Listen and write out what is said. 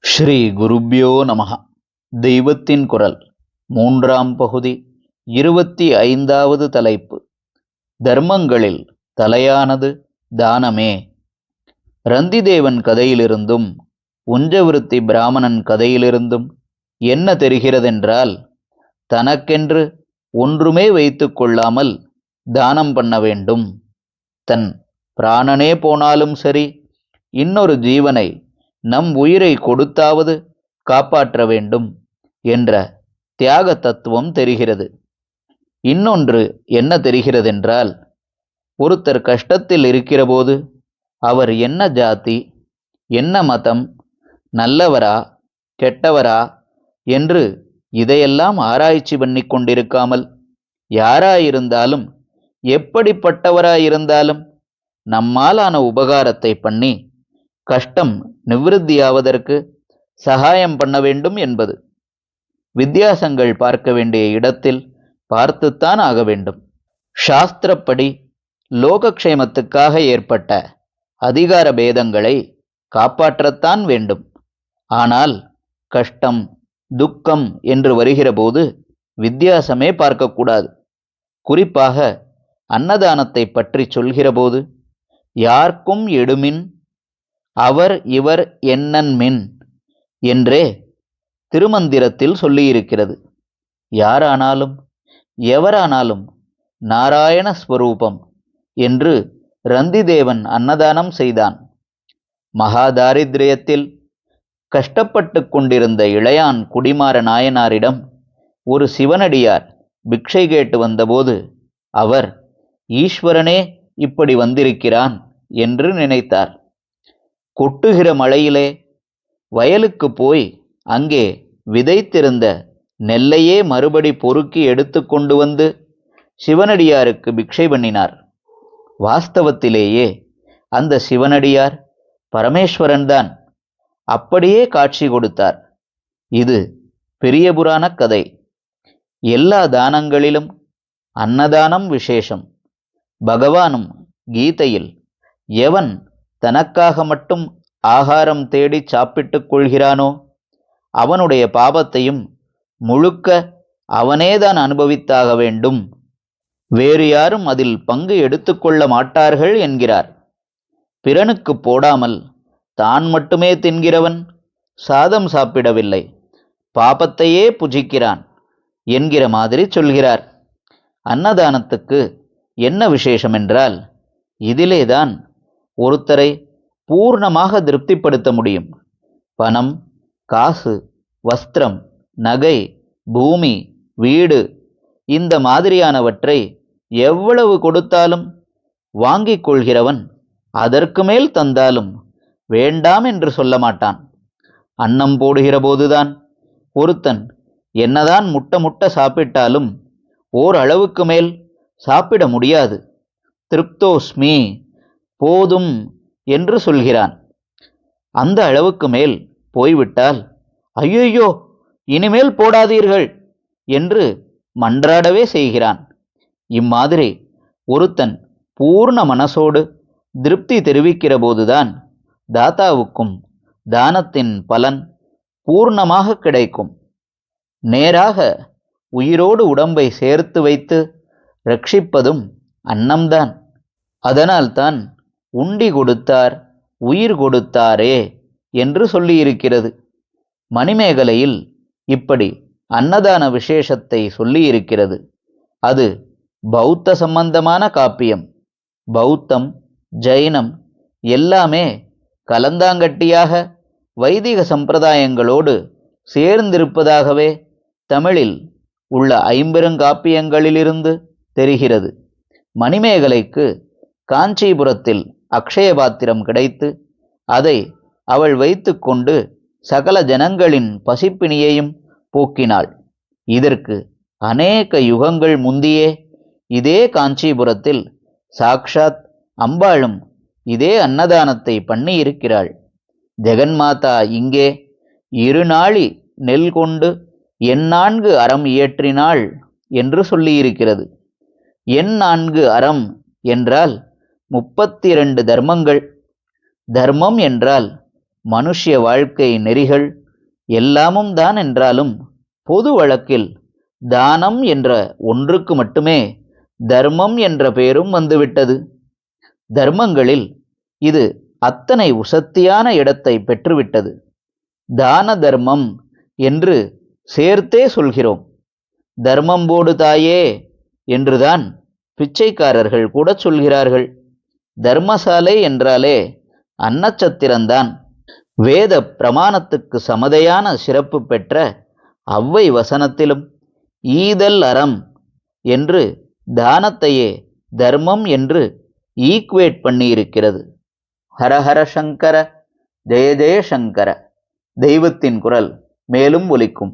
ஸ்ரீ குருப்யோ நமஹ. தெய்வத்தின் குரல் மூன்றாம் பகுதி 25வது தலைப்பு. தர்மங்களில் தலையானது தானமே. ரந்திதேவன் கதையிலிருந்தும் உஞ்சவிருத்தி பிராமணன் கதையிலிருந்தும் என்ன தெரிகிறதென்றால், தனக்கென்று ஒன்றுமே வைத்து கொள்ளாமல் தானம் பண்ண வேண்டும். தன் பிராணனே போனாலும் சரி, இன்னொரு ஜீவனை, நம் உயிரை கொடுத்தாவது காப்பாற்ற வேண்டும் என்ற தியாக தத்துவம் தெரிகிறது. இன்னொன்று என்ன தெரிகிறதென்றால், ஒருத்தர் கஷ்டத்தில் இருக்கிறபோது அவர் என்ன ஜாதி, என்ன மதம், நல்லவரா கெட்டவரா என்று இதையெல்லாம் ஆராய்ச்சி பண்ணி கொண்டிருக்காமல், யாராயிருந்தாலும் எப்படிப்பட்டவராயிருந்தாலும் நம்மாலான உபகாரத்தை பண்ணி கஷ்டம் நிவிருத்தியாவதற்கு சகாயம் பண்ண வேண்டும் என்பது. வித்தியாசங்கள் பார்க்க வேண்டிய இடத்தில் பார்த்துத்தான் ஆக வேண்டும். சாஸ்திரப்படி லோகக்ஷேமத்துக்காக ஏற்பட்ட அதிகார பேதங்களை காப்பாற்றத்தான் வேண்டும். ஆனால் கஷ்டம் துக்கம் என்று வருகிற போது வித்தியாசமே பார்க்கக்கூடாது. குறிப்பாக அன்னதானத்தை பற்றி சொல்கிற போது, யார்க்கும் எடுமின் அவர் இவர் என்னன்மின் என்றே திருமந்திரத்தில் சொல்லியிருக்கிறது. யாரானாலும் எவரானாலும் நாராயண ஸ்வரூபம் என்று ரந்திதேவன் அன்னதானம் செய்தான். மகாதாரித்ரியத்தில் கஷ்டப்பட்டு கொண்டிருந்த இளையான் குடிமாற நாயனாரிடம் ஒரு சிவனடியார் பிக்ஷை கேட்டு வந்தபோது அவர் ஈஸ்வரனே இப்படி வந்திருக்கிறான் என்று நினைத்தார். கொட்டுகிற மழையிலே வயலுக்கு போய் அங்கே விதைத்திருந்த நெல்லையே மறுபடி பொறுக்கி எடுத்து கொண்டு வந்து சிவனடியாருக்கு பிக்ஷை பண்ணினார். வாஸ்தவத்திலேயே அந்த சிவனடியார் பரமேஸ்வரன்தான். அப்படியே காட்சி கொடுத்தார். இது பெரிய புராண கதை. எல்லா தானங்களிலும் அன்னதானம் விசேஷம். பகவானும் கீதையில், எவன் தனக்காக மட்டும் ஆகாரம் தேடி சாப்பிட்டுக் கொள்கிறானோ அவனுடைய பாபத்தையும் முழுக்க அவனேதான் அனுபவித்தாக வேண்டும், வேறு யாரும் அதில் பங்கு எடுத்துக்கொள்ள மாட்டார்கள் என்கிறார். பிறனுக்கு போடாமல் தான் மட்டுமே தின்கிறவன் சாதம் சாப்பிடவில்லை, பாபத்தையே புஜிக்கிறான் என்கிற மாதிரி சொல்கிறார். அன்னதானத்துக்கு என்ன விசேஷம் என்றால், இதிலேதான் ஒருத்தரை பூர்ணமாக திருப்திப்படுத்த முடியும். பணம், காசு, வஸ்திரம், நகை, பூமி, வீடு இந்த மாதிரியானவற்றை எவ்வளவு கொடுத்தாலும் வாங்கிக் கொள்கிறவன் அதற்கு மேல் தந்தாலும் வேண்டாம் என்று சொல்ல மாட்டான். அன்னம் போடுகிற போதுதான் ஒருத்தன் என்னதான் முட்ட சாப்பிட்டாலும் ஓர் அளவுக்கு மேல் சாப்பிட முடியாது. திருப்தோஸ்மி, போதும் என்று சொல்கிறான். அந்த அளவுக்கு மேல் போய்விட்டால், ஐயோ இனிமேல் போடாதீர்கள் என்று மன்றாடவே செய்கிறான். இம்மாதிரி ஒருத்தன் பூர்ண மனசோடு திருப்தி தெரிவிக்கிற போதுதான் தாத்தாவுக்கும் தானத்தின் பலன் பூர்ணமாக கிடைக்கும். நேராக உயிரோடு உடம்பை சேர்த்து வைத்து ரட்சிப்பதும் அன்னம்தான். அதனால்தான் உண்டி கொடுத்தார் உயிர் கொடுத்தாரே என்று சொல்லியிருக்கிறது. மணிமேகலையில் இப்படி அன்னதான விசேஷத்தை சொல்லியிருக்கிறது. அது பௌத்த சம்பந்தமான காப்பியம். பௌத்தம் ஜைனம் எல்லாமே கலந்தாங்கட்டியாக வைதிக சம்பிரதாயங்களோடு சேர்ந்திருப்பதாகவே தமிழில் உள்ள 50 காப்பியங்களிலிருந்து தெரிகிறது. மணிமேகலைக்கு காஞ்சிபுரத்தில் அக்ஷய பாத்திரம் கிடைத்து அதை அவள் வைத்து கொண்டு சகல ஜனங்களின் பசிப்பிணியையும் போக்கினாள். இதற்கு அநேக யுகங்கள் முந்தியே இதே காஞ்சிபுரத்தில் சாக்ஷாத் அம்பாளும் இதே அன்னதானத்தை பண்ணி இருக்கிறாள். ஜெகன்மாதா இங்கே 2 நாழி நெல் கொண்டு 4 அறம் இயற்றினாள் என்று சொல்லியிருக்கிறது. 4 அறம் என்றால் 32 தர்மங்கள். தர்மம் என்றால் மனுஷ்ய வாழ்க்கை நெறிகள் எல்லாமும் தான் என்றாலும் பொது வழக்கில் தானம் என்ற ஒன்றுக்கு மட்டுமே தர்மம் என்ற பெயரும் வந்துவிட்டது. தர்மங்களில் இது அத்தனை உசத்தியான இடத்தை பெற்றுவிட்டது. தான தர்மம் என்று சேர்த்தே சொல்கிறோம். தர்மம் போடு தாயே என்றுதான் பிச்சைக்காரர்கள் கூட சொல்கிறார்கள். தர்மசாலை என்றாலே அன்னச்சத்திரம்தான். வேத பிரமாணத்துக்கு சமதையான சிறப்பு பெற்ற அவ்வை வசனத்திலும் ஈதல் அறம் என்று தானத்தையே தர்மம் என்று ஈக்குவேட் பண்ணியிருக்கிறது. ஹரஹர சங்கர, ஜெய ஜெய சங்கர. தெய்வத்தின் குரல் மேலும் ஒலிக்கும்.